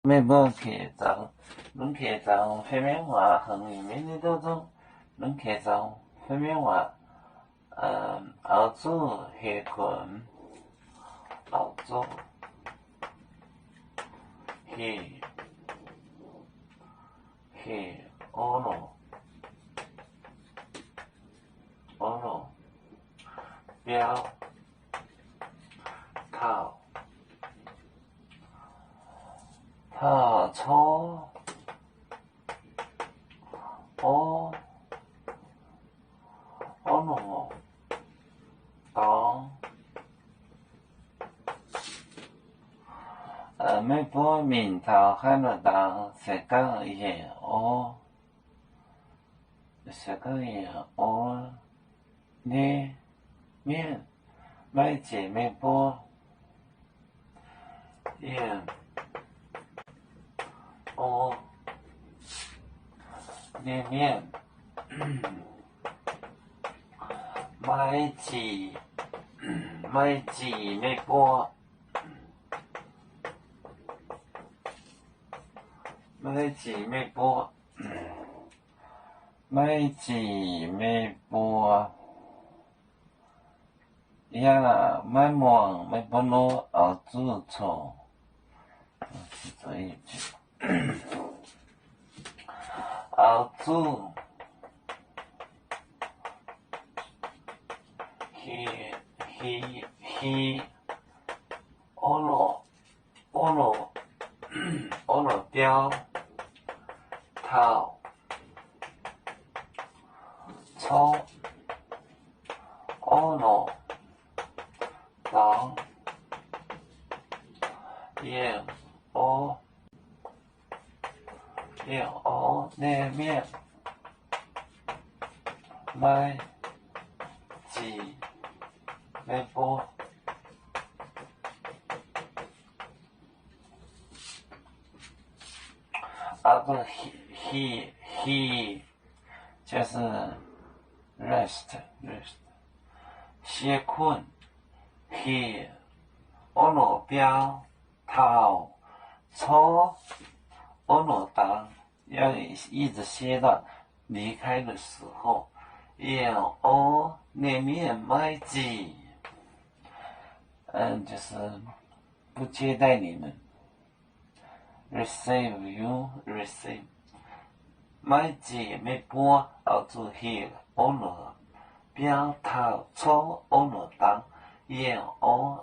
每部客栈，恁客栈phía bên ngoài横里面的多种，恁客栈phía bên ngoài，澳洲黑群，澳洲黑欧罗标套抽欧罗当每部面头看得到世界也里面每节每部也里面每集每部每集每部呀，每忙每不落熬煮错，这一句熬煮欧罗标套抽欧罗当燕欧那面麦几那波he 就是 rest 歇困 he 欧罗标套抽欧罗当要一直歇到离开的时候，那面麦几就是不接待你们 receive you receive 麦几没播澳洲 here 欧罗标套抽欧罗当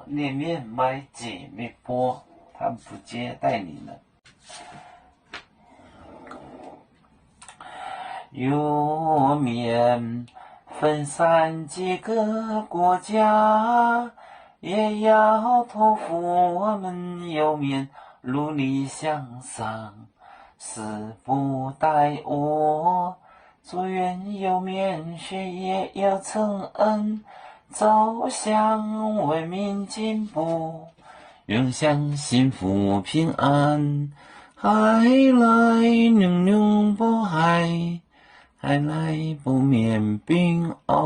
那面麦几没播，他不接待你们。有面分散几个国家，也要托付我们有面努力向上，誓不怠惰，祝愿有面学业有成恩，走向文明进步，永享幸福平安，海来永永不海，海来不免平安。